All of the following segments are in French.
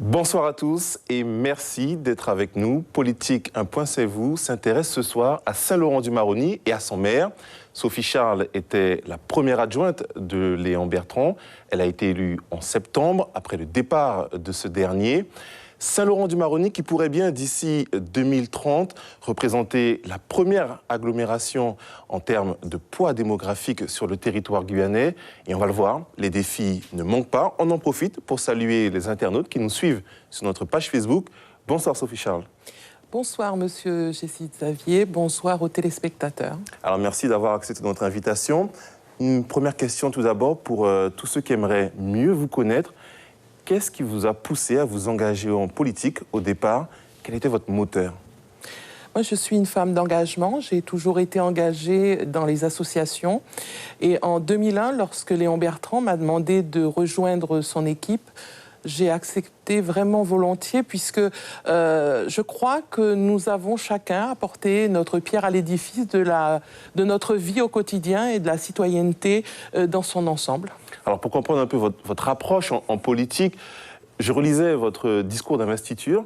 Bonsoir à tous et merci d'être avec nous. Politique, un point c'est vous, s'intéresse ce soir à Saint-Laurent-du-Maroni et à son maire. Sophie Charles était la première adjointe de Léon Bertrand. Elle a été élue en septembre, après le départ de ce dernier. Saint-Laurent-du-Maroni qui pourrait bien, d'ici 2030, représenter la première agglomération en termes de poids démographique sur le territoire guyanais. Et on va le voir, les défis ne manquent pas. On en profite pour saluer les internautes qui nous suivent sur notre page Facebook. Bonsoir Sophie Charles. Bonsoir Monsieur Jessie-Xavier, bonsoir aux téléspectateurs. Alors merci d'avoir accepté notre invitation. Une première question tout d'abord pour tous ceux qui aimeraient mieux vous connaître. Qu'est-ce qui vous a poussé à vous engager en politique au départ? Quel était votre moteur? Moi, je suis une femme d'engagement. J'ai toujours été engagée dans les associations. Et en 2001, lorsque Léon Bertrand m'a demandé de rejoindre son équipe, j'ai accepté vraiment volontiers puisque je crois que nous avons chacun apporté notre pierre à l'édifice de notre vie au quotidien et de la citoyenneté dans son ensemble. Alors pour comprendre un peu votre approche en politique, je relisais votre discours d'investiture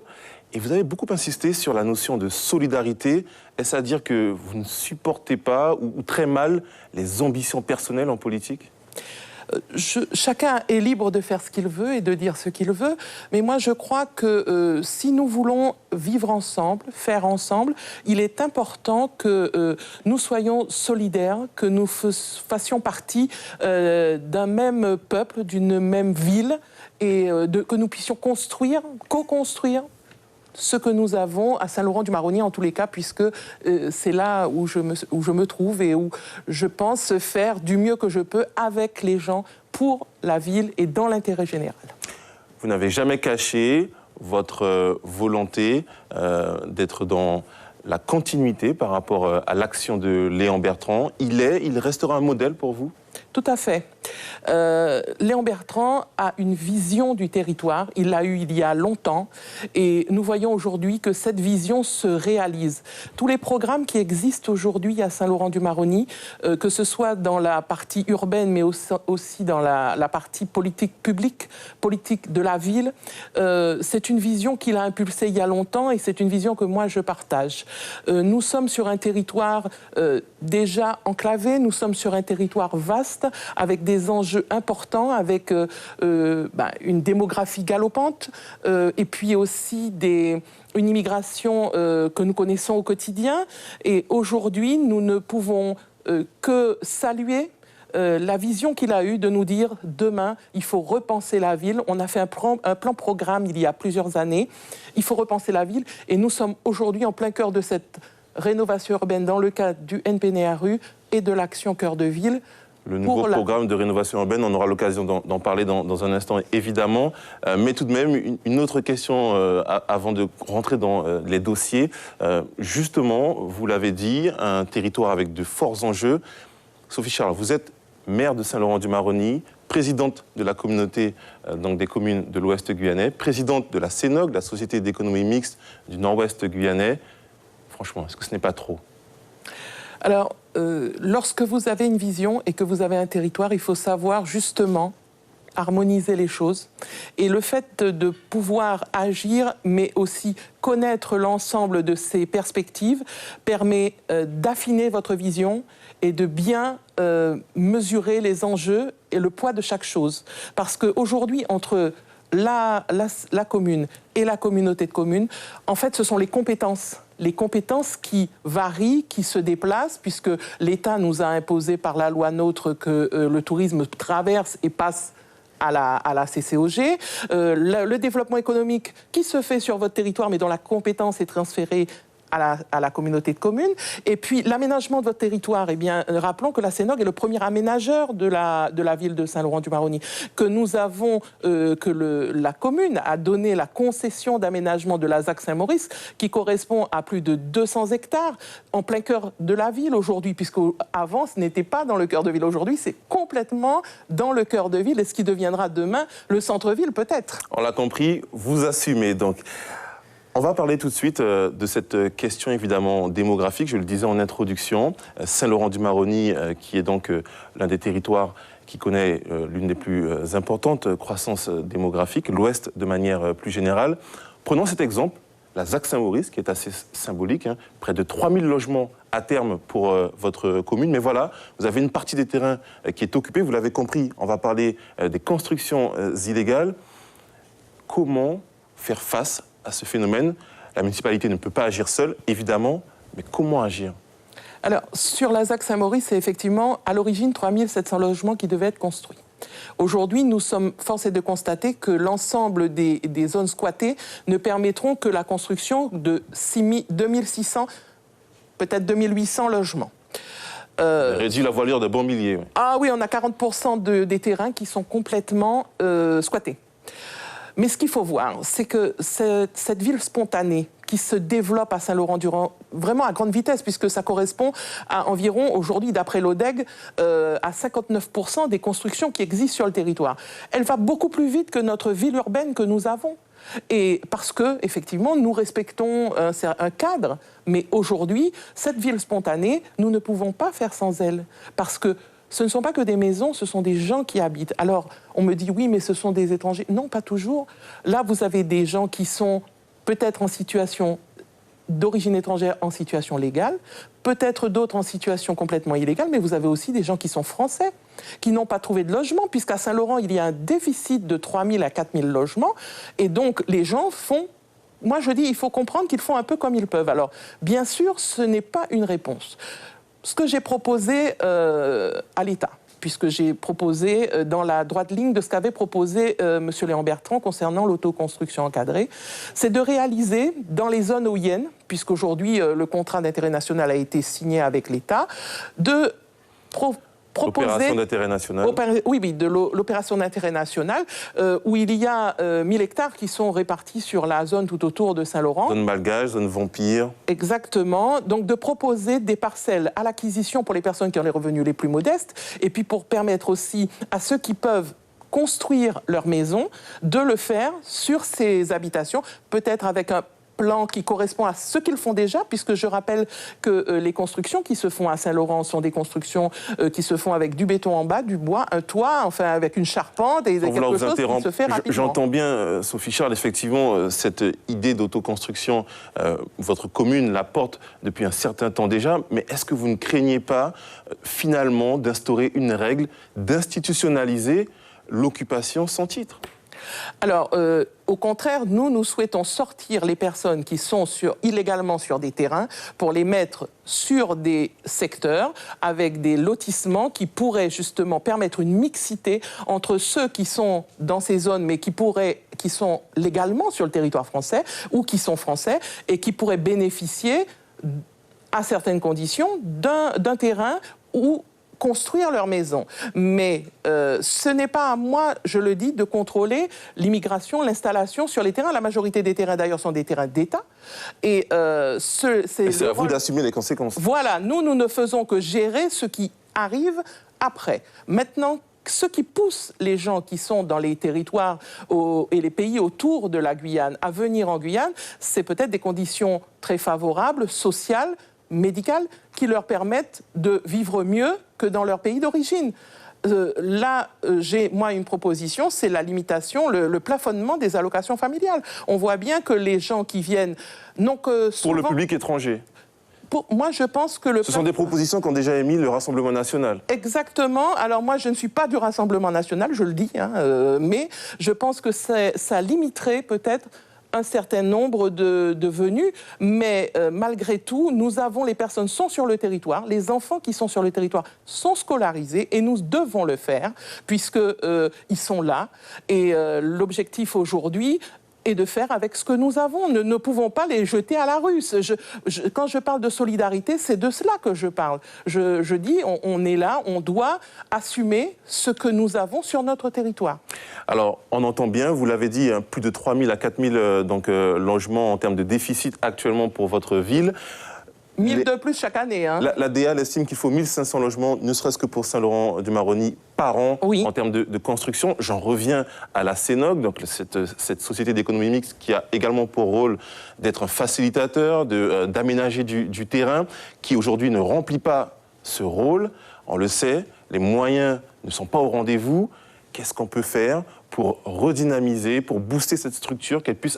et vous avez beaucoup insisté sur la notion de solidarité. Est-ce à dire que vous ne supportez pas ou très mal les ambitions personnelles en politique ? Chacun est libre de faire ce qu'il veut et de dire ce qu'il veut, mais moi je crois que si nous voulons vivre ensemble, faire ensemble, il est important que nous soyons solidaires, que nous fassions partie d'un même peuple, d'une même ville, et que nous puissions construire, co-construire ce que nous avons à Saint-Laurent-du-Maroni, en tous les cas, puisque c'est là où je me trouve et où je pense faire du mieux que je peux avec les gens pour la ville et dans l'intérêt général. Vous n'avez jamais caché votre volonté d'être dans la continuité par rapport à l'action de Léon Bertrand. Il restera un modèle pour vous ? Tout à fait. Léon Bertrand a une vision du territoire, il l'a eue il y a longtemps et nous voyons aujourd'hui que cette vision se réalise. Tous les programmes qui existent aujourd'hui à Saint-Laurent-du-Maroni, que ce soit dans la partie urbaine mais aussi dans la partie politique publique, politique de la ville, c'est une vision qu'il a impulsée il y a longtemps et c'est une vision que moi je partage. Nous sommes sur un territoire déjà enclavé, nous sommes sur un territoire vaste avec des enjeux importants, avec une démographie galopante et puis aussi une immigration que nous connaissons au quotidien. Et aujourd'hui, nous ne pouvons que saluer la vision qu'il a eue de nous dire demain, il faut repenser la ville. On a fait un plan programme il y a plusieurs années. Il faut repenser la ville et nous sommes aujourd'hui en plein cœur de cette rénovation urbaine dans le cadre du NPNRU et de l'action Cœur de Ville. Le nouveau programme de rénovation urbaine, on aura l'occasion d'en parler dans un instant, évidemment. Mais tout de même, une autre question avant de rentrer dans les dossiers. Justement, vous l'avez dit, un territoire avec de forts enjeux. Sophie Charles, vous êtes maire de Saint-Laurent-du-Maroni, présidente de la communauté donc des communes de l'Ouest guyanais, présidente de la CENOG, la Société d'économie mixte du Nord-Ouest guyanais. Franchement, est-ce que ce n'est pas trop ? Alors, lorsque vous avez une vision et que vous avez un territoire, il faut savoir justement harmoniser les choses. Et le fait de pouvoir agir, mais aussi connaître l'ensemble de ces perspectives, permet d'affiner votre vision et de bien mesurer les enjeux et le poids de chaque chose. Parce qu'aujourd'hui, entre la commune et la communauté de communes, en fait, ce sont les compétences. Les compétences qui varient, qui se déplacent, puisque l'État nous a imposé par la loi NOTRe que le tourisme traverse et passe à la CCOG. Le développement économique qui se fait sur votre territoire, mais dont la compétence est transférée à la communauté de communes. Et puis, l'aménagement de votre territoire, eh bien, rappelons que la CENOG est le premier aménageur de la ville de Saint-Laurent-du-Maroni, que nous avons, la commune a donné la concession d'aménagement de la ZAC Saint-Maurice, qui correspond à plus de 200 hectares, en plein cœur de la ville aujourd'hui, puisqu'avant, ce n'était pas dans le cœur de ville. Aujourd'hui, c'est complètement dans le cœur de ville, et ce qui deviendra demain le centre-ville, peut-être. On l'a compris, vous assumez donc. On va parler tout de suite de cette question évidemment démographique, je le disais en introduction. Saint-Laurent-du-Maroni, qui est donc l'un des territoires qui connaît l'une des plus importantes croissances démographiques, l'Ouest de manière plus générale. Prenons cet exemple, la ZAC-Saint-Maurice, qui est assez symbolique, près de 3000 logements à terme pour votre commune. Mais voilà, vous avez une partie des terrains qui est occupée. Vous l'avez compris, on va parler des constructions illégales. Comment faire face à ce phénomène? La municipalité ne peut pas agir seule, évidemment, mais comment agir? Alors, sur la ZAC-Saint-Maurice, c'est effectivement à l'origine 3700 logements qui devaient être construits. Aujourd'hui, nous sommes forcés de constater que l'ensemble des zones squattées ne permettront que la construction de 2600, peut-être 2800 logements. Réduit la voilure de bons milliers. Oui. Ah oui, on a 40% des terrains qui sont complètement squattés. Mais ce qu'il faut voir, c'est que cette ville spontanée qui se développe à Saint-Laurent-du-Maroni vraiment à grande vitesse, puisque ça correspond à environ, aujourd'hui, d'après l'ODEG, à 59% des constructions qui existent sur le territoire. Elle va beaucoup plus vite que notre ville urbaine que nous avons. Et parce que, effectivement, nous respectons un cadre, mais aujourd'hui, cette ville spontanée, nous ne pouvons pas faire sans elle. Parce que ce ne sont pas que des maisons, ce sont des gens qui habitent. Alors, on me dit, oui, mais ce sont des étrangers. Non, pas toujours. Là, vous avez des gens qui sont peut-être en situation d'origine étrangère, en situation légale, peut-être d'autres en situation complètement illégale, mais vous avez aussi des gens qui sont français, qui n'ont pas trouvé de logement, puisqu'à Saint-Laurent, il y a un déficit de 3000 à 4000 logements, et donc les gens font... Moi, je dis, il faut comprendre qu'ils font un peu comme ils peuvent. Alors, bien sûr, ce n'est pas une réponse. Ce que j'ai proposé à l'État, puisque j'ai proposé dans la droite ligne de ce qu'avait proposé M. Léon Bertrand concernant l'autoconstruction encadrée, c'est de réaliser dans les zones OIN, puisqu'aujourd'hui le contrat d'intérêt national a été signé avec l'État, de proposer... L'opération d'intérêt national. Oui, de l'opération d'intérêt national, où il y a 1000 hectares qui sont répartis sur la zone tout autour de Saint-Laurent. Zone malgache, zone vampire. Exactement. Donc de proposer des parcelles à l'acquisition pour les personnes qui ont les revenus les plus modestes, et puis pour permettre aussi à ceux qui peuvent construire leur maison de le faire sur ces habitations, peut-être avec un plan qui correspond à ce qu'ils font déjà, puisque je rappelle que les constructions qui se font à Saint-Laurent sont des constructions qui se font avec du béton en bas, du bois, un toit, enfin avec une charpente et quelque chose qui se fait rapidement. J'entends bien, Sophie Charles, effectivement, cette idée d'autoconstruction, votre commune la porte depuis un certain temps déjà, mais est-ce que vous ne craignez pas, finalement, d'instaurer une règle, d'institutionnaliser l'occupation sans titre ? Alors, au contraire, nous souhaitons sortir les personnes qui sont illégalement sur des terrains pour les mettre sur des secteurs avec des lotissements qui pourraient justement permettre une mixité entre ceux qui sont dans ces zones mais qui sont légalement sur le territoire français ou qui sont français et qui pourraient bénéficier à certaines conditions d'un terrain où construire leur maison. Mais ce n'est pas à moi, je le dis, de contrôler l'immigration, l'installation sur les terrains. La majorité des terrains, d'ailleurs, sont des terrains d'État. Et c'est à vous d'assumer les conséquences. Voilà, nous ne faisons que gérer ce qui arrive après. Maintenant, ce qui pousse les gens qui sont dans les territoires et les pays autour de la Guyane à venir en Guyane, c'est peut-être des conditions très favorables, sociales, médicales, qui leur permettent de vivre mieux que dans leur pays d'origine. Là, j'ai, moi, une proposition, c'est la limitation, le plafonnement des allocations familiales. On voit bien que les gens qui viennent... n'ont que souvent... Pour le public étranger. Moi, je pense que Ce sont des propositions qu'ont déjà émises le Rassemblement national. Exactement. Alors moi, je ne suis pas du Rassemblement national, je le dis, mais je pense que ça limiterait peut-être un certain nombre de venus, mais malgré tout, nous avons, les personnes sont sur le territoire, les enfants qui sont sur le territoire sont scolarisés et nous devons le faire puisqu'ils sont là. Et l'objectif aujourd'hui est de faire avec ce que nous avons. Nous ne pouvons pas les jeter à la rue. Quand je parle de solidarité, c'est de cela que je parle. Je dis, on est là, on doit assumer ce que nous avons sur notre territoire. Alors, on entend bien, vous l'avez dit, plus de 3000 à 4000 logements en termes de déficit actuellement pour votre ville. 1000 de plus chaque année. La DEAL estime qu'il faut 1500 logements, ne serait-ce que pour Saint-Laurent-du-Maroni, par an, oui, en termes de construction. J'en reviens à la CENOC, donc cette société d'économie mixte qui a également pour rôle d'être un facilitateur, d'aménager du terrain, qui aujourd'hui ne remplit pas ce rôle. On le sait, les moyens ne sont pas au rendez-vous. Qu'est-ce qu'on peut faire pour redynamiser, pour booster cette structure, qu'elle puisse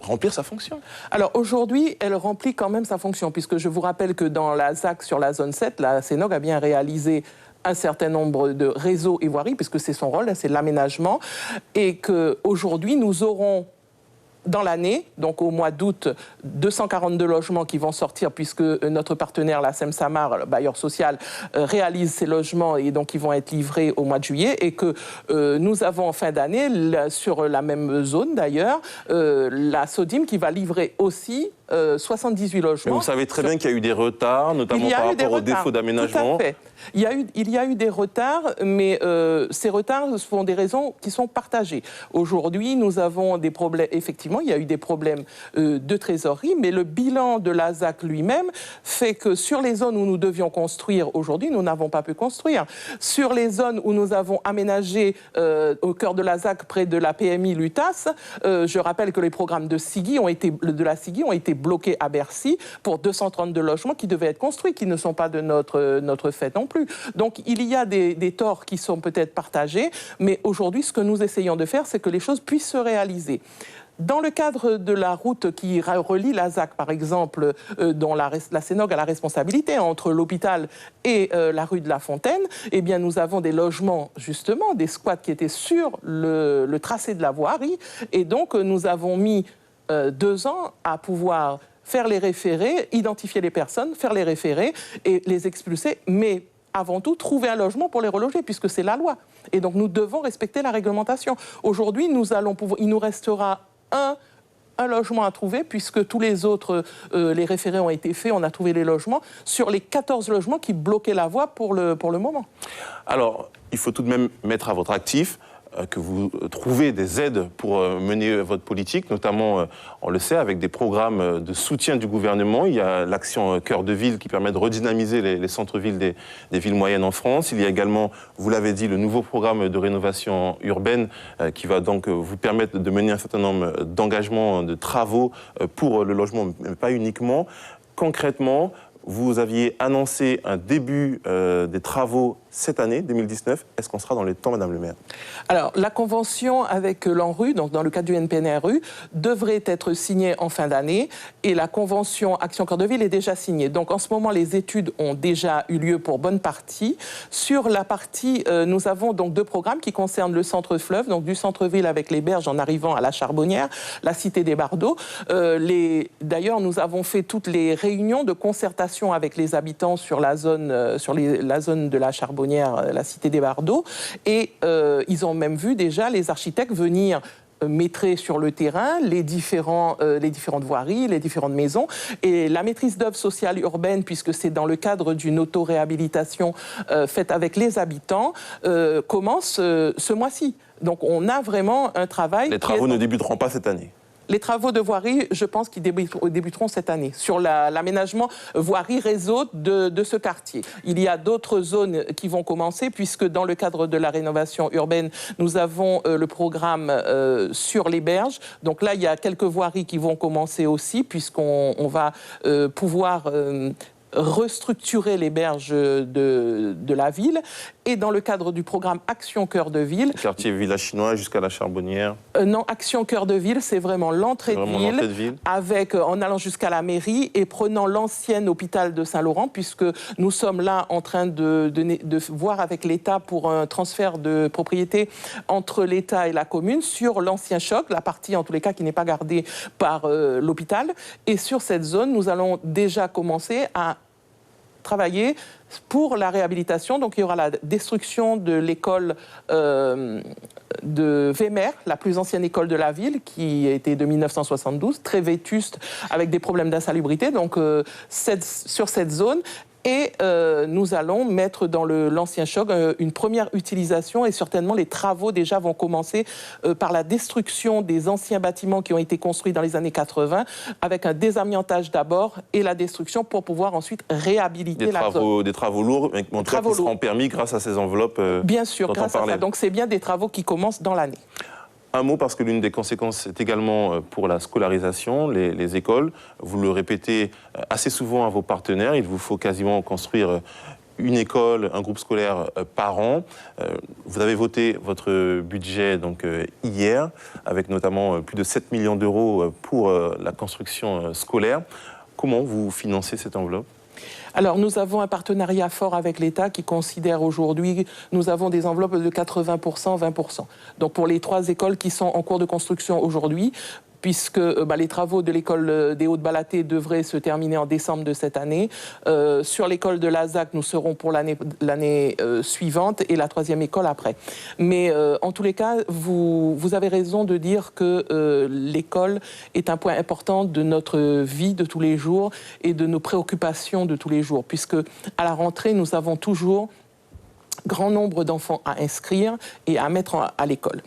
remplir sa fonction? Alors aujourd'hui, elle remplit quand même sa fonction, puisque je vous rappelle que dans la ZAC sur la zone 7, la CNOG a bien réalisé un certain nombre de réseaux et voiries, puisque c'est son rôle, c'est l'aménagement, et qu'aujourd'hui, nous aurons dans l'année, donc au mois d'août, 242 logements qui vont sortir puisque notre partenaire, la SEM-Samar, le bailleur social, réalise ces logements et donc ils vont être livrés au mois de juillet et que nous avons en fin d'année, sur la même zone d'ailleurs, la SODIM qui va livrer aussi 78 logements. Mais vous savez très bien qu'il y a eu des retards, notamment par rapport aux défauts d'aménagement. Tout à fait. Il y a eu des retards, mais ces retards sont des raisons qui sont partagées. Aujourd'hui, nous avons des problèmes, effectivement, il y a eu des problèmes de trésorerie, mais le bilan de la ZAC lui-même fait que sur les zones où nous devions construire aujourd'hui, nous n'avons pas pu construire. Sur les zones où nous avons aménagé au cœur de la ZAC, près de la PMI Lutas, je rappelle que les programmes de la SIGI ont été bloqués à Bercy pour 232 logements qui devaient être construits, qui ne sont pas de notre fait non plus. Donc il y a des torts qui sont peut-être partagés, mais aujourd'hui, ce que nous essayons de faire, c'est que les choses puissent se réaliser. Dans le cadre de la route qui relie la ZAC, par exemple, dont la CNOG a la responsabilité entre l'hôpital et la rue de la Fontaine, eh bien, nous avons des logements, justement, des squats qui étaient sur le tracé de la voirie. Et donc, nous avons mis 2 ans à pouvoir faire les référés, identifier les personnes, faire les référés et les expulser, mais avant tout, trouver un logement pour les reloger, puisque c'est la loi. Et donc, nous devons respecter la réglementation. Aujourd'hui, il nous restera un logement à trouver, puisque tous les autres, les référés ont été faits, on a trouvé les logements, sur les 14 logements qui bloquaient la voie pour le moment. Alors, il faut tout de même mettre à votre actif que vous trouvez des aides pour mener votre politique, notamment, on le sait, avec des programmes de soutien du gouvernement. Il y a l'action Cœur de Ville qui permet de redynamiser les centres-villes des villes moyennes en France. Il y a également, vous l'avez dit, le nouveau programme de rénovation urbaine qui va donc vous permettre de mener un certain nombre d'engagements, de travaux pour le logement, mais pas uniquement. Concrètement, vous aviez annoncé un début des travaux cette année, 2019. Est-ce qu'on sera dans les temps, Madame le maire? Alors, la convention avec l'ANRU, donc dans le cadre du NPNRU, devrait être signée en fin d'année et la convention Action Cœur de Ville est déjà signée. Donc, en ce moment, les études ont déjà eu lieu pour bonne partie. Sur la partie, nous avons donc 2 programmes qui concernent le centre-fleuve, donc du centre-ville avec les berges en arrivant à la Charbonnière, la cité des Bardeaux. D'ailleurs, nous avons fait toutes les réunions de concertation avec les habitants sur la zone, la zone de la Charbonnière, la cité des Bardeaux, et ils ont même vu déjà les architectes venir maîtriser sur le terrain les différentes voiries, les différentes maisons. Et la maîtrise d'œuvre sociale urbaine, puisque c'est dans le cadre d'une autoréhabilitation faite avec les habitants, commence ce mois-ci. Donc on a vraiment un travail... Les travaux ne débuteront pas cette année? Les travaux de voirie, je pense qu'ils débuteront cette année, sur l'aménagement voirie-réseau de ce quartier. Il y a d'autres zones qui vont commencer, puisque dans le cadre de la rénovation urbaine, nous avons le programme sur les berges. Donc là, il y a quelques voiries qui vont commencer aussi, puisqu'on va pouvoir... restructurer les berges de la ville. Et dans le cadre du programme Action Cœur de Ville... Quartier Village Chinois jusqu'à la Charbonnière. Non, Action Cœur de Ville, c'est vraiment l'entrée de ville, avec, en allant jusqu'à la mairie et prenant l'ancien hôpital de Saint-Laurent, puisque nous sommes là en train de voir avec l'État pour un transfert de propriété entre l'État et la commune sur l'ancien choc, la partie en tous les cas qui n'est pas gardée par l'hôpital. Et sur cette zone, nous allons déjà commencer à travailler pour la réhabilitation. Donc il y aura la destruction de l'école de Vémère, la plus ancienne école de la ville, qui était de 1972, très vétuste, avec des problèmes d'insalubrité. Donc sur cette zone, et nous allons mettre dans l'ancien choc une première utilisation, et certainement les travaux déjà vont commencer par la destruction des anciens bâtiments qui ont été construits dans les années 80, avec un désamiantage d'abord et la destruction pour pouvoir ensuite réhabiliter la zone. Des travaux lourds, mais en tout cas qui seront permis grâce à ces enveloppes. Bien sûr, grâce à ça. Donc c'est bien des travaux qui commencent dans l'année. Un mot, parce que l'une des conséquences est également pour la scolarisation, les écoles. Vous le répétez assez souvent à vos partenaires, il vous faut quasiment construire une école, un groupe scolaire par an. Vous avez voté votre budget donc, hier, avec notamment plus de 7 millions d'euros pour la construction scolaire. Comment vous financez cette enveloppe ? Alors, nous avons un partenariat fort avec l'État qui considère aujourd'hui, nous avons des enveloppes de 80%, 20%. Donc, pour les 3 écoles qui sont en cours de construction aujourd'hui, puisque les travaux de l'école des Hauts-de-Ballaté devraient se terminer en décembre de cette année. Sur l'école de Lazac, nous serons pour l'année suivante et la 3e école après. Mais en tous les cas, vous avez raison de dire que l'école est un point important de notre vie de tous les jours et de nos préoccupations de tous les jours, puisque à la rentrée, nous avons toujours grand nombre d'enfants à inscrire et à mettre à l'école.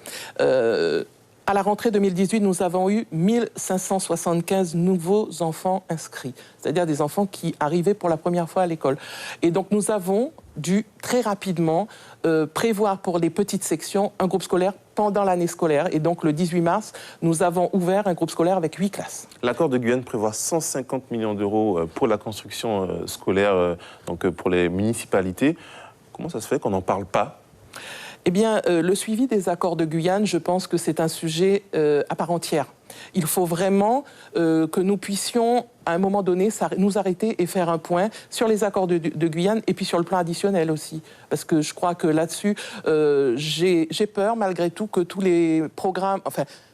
À la rentrée 2018, nous avons eu 1575 nouveaux enfants inscrits, c'est-à-dire des enfants qui arrivaient pour la première fois à l'école. Et donc nous avons dû très rapidement prévoir pour les petites sections un groupe scolaire pendant l'année scolaire. Et donc le 18 mars, nous avons ouvert un groupe scolaire avec 8 classes. L'accord de Guyane prévoit 150 millions d'euros pour la construction scolaire, donc pour les municipalités. Comment ça se fait qu'on n'en parle pas ? Eh bien, le suivi des accords de Guyane, je pense que c'est un sujet à part entière. Il faut vraiment que nous puissions, à un moment donné, nous arrêter et faire un point sur les accords de Guyane et puis sur le plan additionnel aussi. Parce que je crois que là-dessus, j'ai peur, malgré tout, que tous les programmes...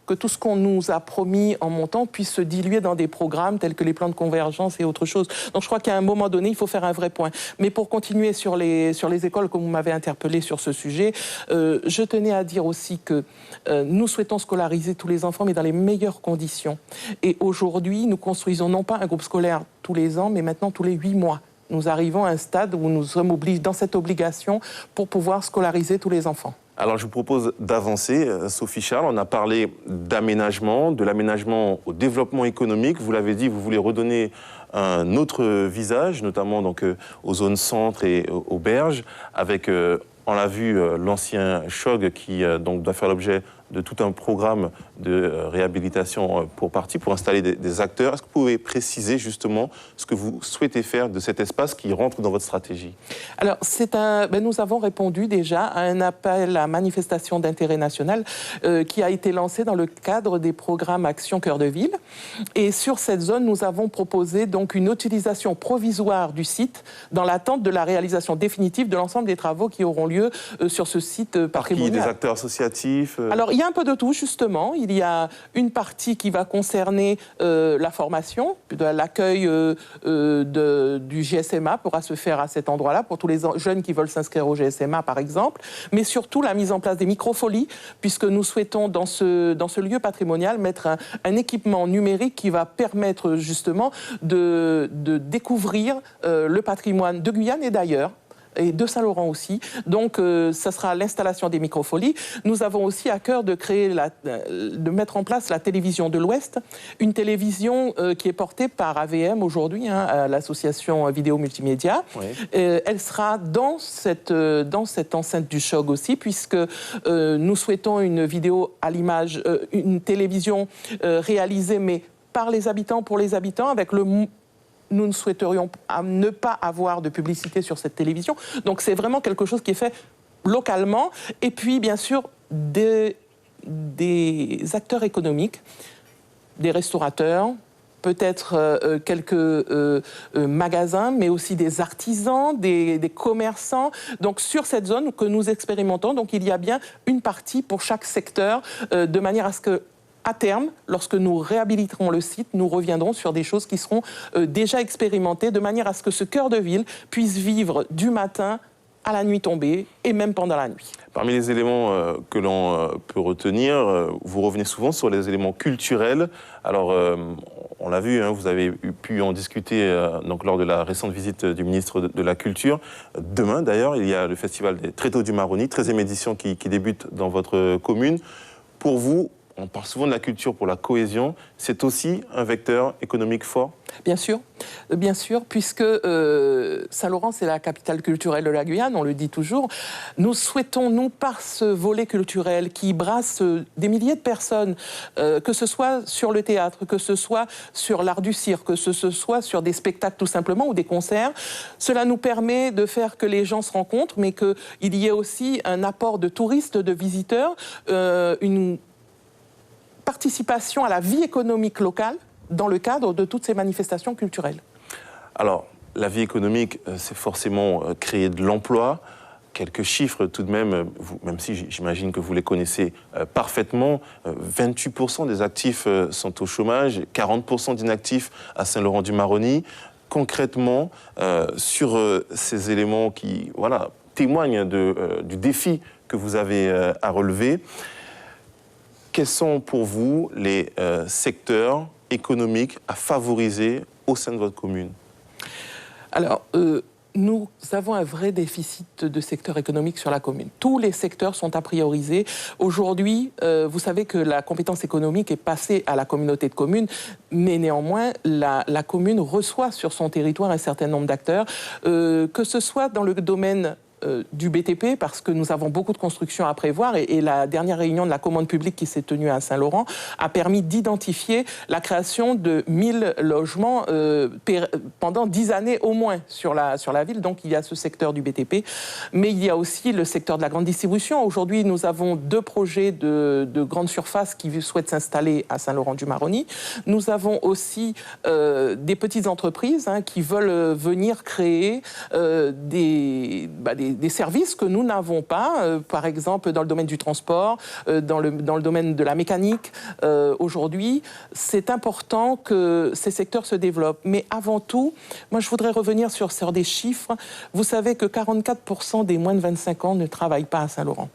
que tout ce qu'on nous a promis en montant puisse se diluer dans des programmes tels que les plans de convergence et autre chose. Donc je crois qu'à un moment donné, il faut faire un vrai point. Mais pour continuer sur les écoles, comme vous m'avez interpellé sur ce sujet, je tenais à dire aussi que nous souhaitons scolariser tous les enfants, mais dans les meilleures conditions. Et aujourd'hui, nous construisons non pas un groupe scolaire tous les ans, mais maintenant tous les 8 mois. Nous arrivons à un stade où nous sommes obligés dans cette obligation pour pouvoir scolariser tous les enfants. Alors je vous propose d'avancer, Sophie Charles. On a parlé d'aménagement, de l'aménagement au développement économique. Vous l'avez dit, vous voulez redonner un autre visage, notamment donc, aux zones centres et aux berges, avec, on l'a vu, l'ancien CHOG qui donc, doit faire l'objet de tout un programme de réhabilitation pour installer des acteurs. Est-ce que vous pouvez préciser justement ce que vous souhaitez faire de cet espace qui rentre dans votre stratégie ? Alors, nous avons répondu déjà à un appel à manifestation d'intérêt national qui a été lancé dans le cadre des programmes Action Cœur de Ville. Et sur cette zone, nous avons proposé donc une utilisation provisoire du site dans l'attente de la réalisation définitive de l'ensemble des travaux qui auront lieu sur ce site patrimonial. Par qui ? Des acteurs associatifs Alors, il y a un peu de tout, justement. Il y a une partie qui va concerner la formation, l'accueil du GSMA pourra se faire à cet endroit-là, pour tous les jeunes qui veulent s'inscrire au GSMA, par exemple, mais surtout la mise en place des microfolies, puisque nous souhaitons, dans ce lieu patrimonial, mettre un équipement numérique qui va permettre, justement, de découvrir le patrimoine de Guyane et d'ailleurs, et de Saint-Laurent aussi. Donc, ça sera l'installation des microfolies. Nous avons aussi à cœur de mettre en place la télévision de l'Ouest, une télévision qui est portée par AVM aujourd'hui, l'association Vidéo Multimédia. Oui. Elle sera dans cette enceinte du CHOG aussi, puisque nous souhaitons une vidéo à l'image, une télévision réalisée, mais par les habitants, pour les habitants, avec nous ne souhaiterions ne pas avoir de publicité sur cette télévision. Donc c'est vraiment quelque chose qui est fait localement. Et puis, bien sûr, des acteurs économiques, des restaurateurs, peut-être quelques magasins, mais aussi des artisans, des commerçants. Donc sur cette zone que nous expérimentons, donc il y a bien une partie pour chaque secteur, de manière à ce que à terme, lorsque nous réhabiliterons le site, nous reviendrons sur des choses qui seront déjà expérimentées, de manière à ce que ce cœur de ville puisse vivre du matin à la nuit tombée et même pendant la nuit. Parmi les éléments que l'on peut retenir, vous revenez souvent sur les éléments culturels. Alors, on l'a vu, vous avez pu en discuter donc, lors de la récente visite du ministre de la Culture. Demain, d'ailleurs, il y a le festival des Tréteaux du Maroni, 13e édition qui débute dans votre commune. Pour vous, on parle souvent de la culture pour la cohésion, c'est aussi un vecteur économique fort? Bien sûr, puisque Saint-Laurent, c'est la capitale culturelle de la Guyane, on le dit toujours. Nous souhaitons, nous, par ce volet culturel qui brasse des milliers de personnes, que ce soit sur le théâtre, que ce soit sur l'art du cirque, que ce soit sur des spectacles tout simplement ou des concerts, cela nous permet de faire que les gens se rencontrent, mais qu'il y ait aussi un apport de touristes, de visiteurs, une participation à la vie économique locale dans le cadre de toutes ces manifestations culturelles. Alors, la vie économique, c'est forcément créer de l'emploi. Quelques chiffres tout de même, même si j'imagine que vous les connaissez parfaitement, 28% des actifs sont au chômage, 40% d'inactifs à Saint-Laurent-du-Maroni. Concrètement, sur ces éléments qui témoignent du défi que vous avez à relever, quels sont pour vous les secteurs économiques à favoriser au sein de votre commune? Alors, nous avons un vrai déficit de secteur économique sur la commune. Tous les secteurs sont à prioriser. Aujourd'hui, vous savez que la compétence économique est passée à la communauté de communes, mais néanmoins, la commune reçoit sur son territoire un certain nombre d'acteurs, que ce soit dans le domaine du BTP, parce que nous avons beaucoup de constructions à prévoir, et la dernière réunion de la commande publique qui s'est tenue à Saint-Laurent a permis d'identifier la création de 1000 logements pendant 10 années au moins sur la ville. Donc il y a ce secteur du BTP, mais il y a aussi le secteur de la grande distribution. Aujourd'hui, nous avons 2 projets de grande surface qui souhaitent s'installer à Saint-Laurent-du-Maroni. Nous avons aussi des petites entreprises qui veulent venir créer des services que nous n'avons pas, par exemple dans le domaine du transport, dans le domaine de la mécanique. Aujourd'hui, c'est important que ces secteurs se développent. Mais avant tout, moi je voudrais revenir sur des chiffres. Vous savez que 44% des moins de 25 ans ne travaillent pas à Saint-Laurent.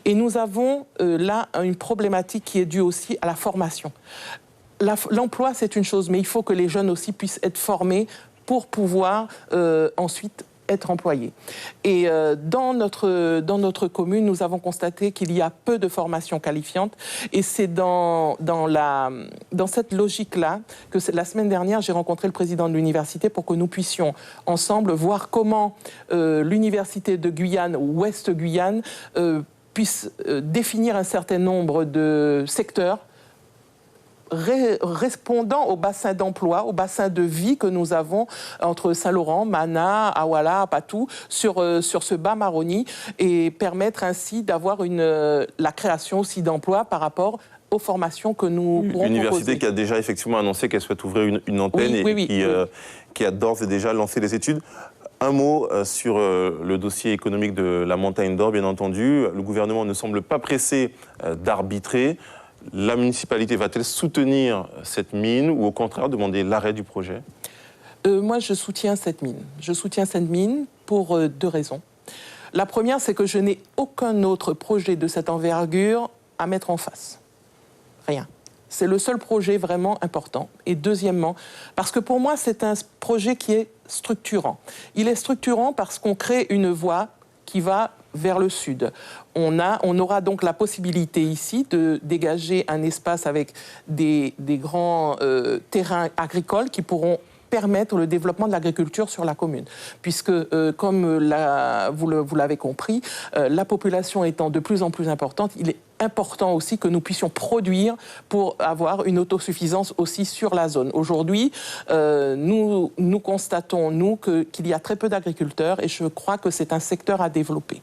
Et nous avons là une problématique qui est due aussi à la formation. L'emploi, c'est une chose, mais il faut que les jeunes aussi puissent être formés pour pouvoir ensuite être employés. Et dans notre commune, nous avons constaté qu'il y a peu de formations qualifiantes, et c'est dans cette logique-là que la semaine dernière, j'ai rencontré le président de l'université pour que nous puissions ensemble voir comment l'université de Guyane, Ouest Guyane, puisse définir un certain nombre de secteurs répondant au bassin d'emploi, au bassin de vie que nous avons entre Saint-Laurent, Mana, Awala, Apatou, sur ce bas Maroni, et permettre ainsi d'avoir la création aussi d'emplois par rapport aux formations que nous pourrons proposer. L'université qui a déjà effectivement annoncé qu'elle souhaite ouvrir une antenne qui a d'ores et déjà lancé les études. Un mot sur le dossier économique de la Montagne d'Or, bien entendu. Le gouvernement ne semble pas pressé d'arbitrer. La municipalité va-t-elle soutenir cette mine ou au contraire demander l'arrêt du projet? Moi, je soutiens cette mine. Je soutiens cette mine pour 2 raisons. La première, c'est que je n'ai aucun autre projet de cette envergure à mettre en face. Rien. C'est le seul projet vraiment important. Et deuxièmement, parce que pour moi, c'est un projet qui est structurant. Il est structurant parce qu'on crée une voie qui va vers le sud. On aura donc la possibilité ici de dégager un espace avec des grands terrains agricoles qui pourront permettre le développement de l'agriculture sur la commune. Puisque, comme vous l'avez compris, la population étant de plus en plus importante, il est important aussi que nous puissions produire pour avoir une autosuffisance aussi sur la zone. Aujourd'hui, nous constatons, qu'il y a très peu d'agriculteurs, et je crois que c'est un secteur à développer.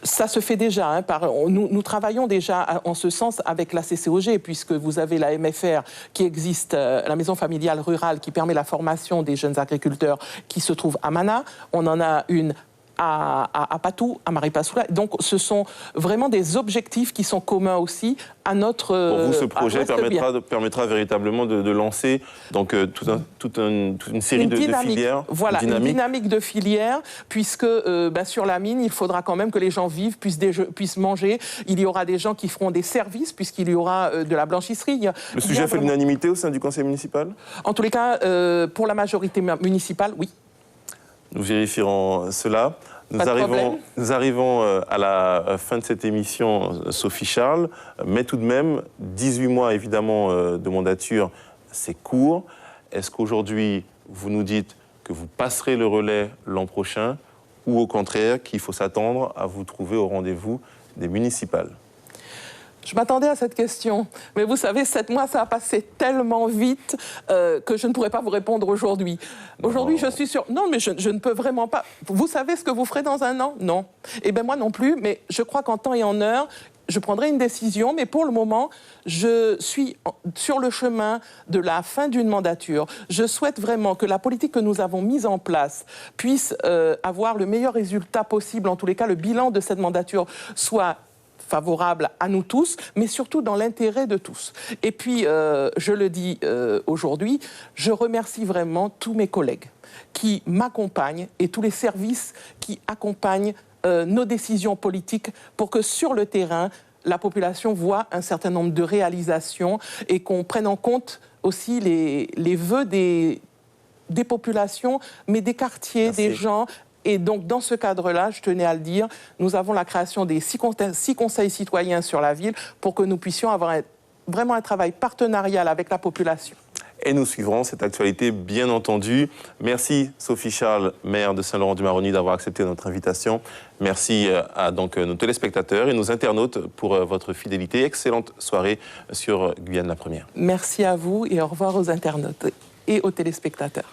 Ça se fait déjà. Nous travaillons déjà en ce sens avec la CCOG, puisque vous avez la MFR qui existe, la maison familiale rurale, qui permet la formation des jeunes agriculteurs qui se trouve à Mana. On en a une à Patou, à Maripasoula. Donc ce sont vraiment des objectifs qui sont communs aussi à notre... Pour vous, ce projet permettra véritablement de lancer donc, toute une série de filières. Voilà, une dynamique de filières, puisque sur la mine, il faudra quand même que les gens vivent, puissent manger. Il y aura des gens qui feront des services, puisqu'il y aura de la blanchisserie. Le sujet fait l'unanimité au sein du conseil municipal? En tous les cas, pour la majorité municipale, oui. Nous vérifierons cela. Nous arrivons à la fin de cette émission, Sophie Charles, mais tout de même, 18 mois évidemment de mandature, c'est court. Est-ce qu'aujourd'hui, vous nous dites que vous passerez le relais l'an prochain ou au contraire qu'il faut s'attendre à vous trouver au rendez-vous des municipales? Je m'attendais à cette question, mais vous savez, 7 mois, ça a passé tellement vite que je ne pourrais pas vous répondre aujourd'hui. Aujourd'hui, je suis sûre... Non, mais je ne peux vraiment pas... Vous savez ce que vous ferez dans un an? Non. Eh bien, moi non plus, mais je crois qu'en temps et en heure, je prendrai une décision, mais pour le moment, je suis sur le chemin de la fin d'une mandature. Je souhaite vraiment que la politique que nous avons mise en place puisse avoir le meilleur résultat possible. En tous les cas, le bilan de cette mandature soit favorable à nous tous, mais surtout dans l'intérêt de tous. Et puis, je le dis aujourd'hui, je remercie vraiment tous mes collègues qui m'accompagnent et tous les services qui accompagnent nos décisions politiques pour que sur le terrain, la population voit un certain nombre de réalisations et qu'on prenne en compte aussi les vœux des populations, mais des quartiers, Merci. Des gens. Et donc, dans ce cadre-là, je tenais à le dire, nous avons la création des 6 conseils citoyens sur la ville pour que nous puissions avoir vraiment un travail partenarial avec la population. Et nous suivrons cette actualité, bien entendu. Merci Sophie Charles, maire de Saint-Laurent-du-Maroni, d'avoir accepté notre invitation. Merci à donc, nos téléspectateurs et nos internautes pour votre fidélité. Excellente soirée sur Guyane la Première. Merci à vous et au revoir aux internautes et aux téléspectateurs.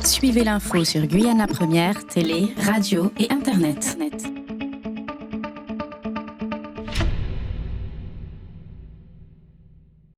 Suivez l'info sur Guyane la Première, télé, radio et Internet.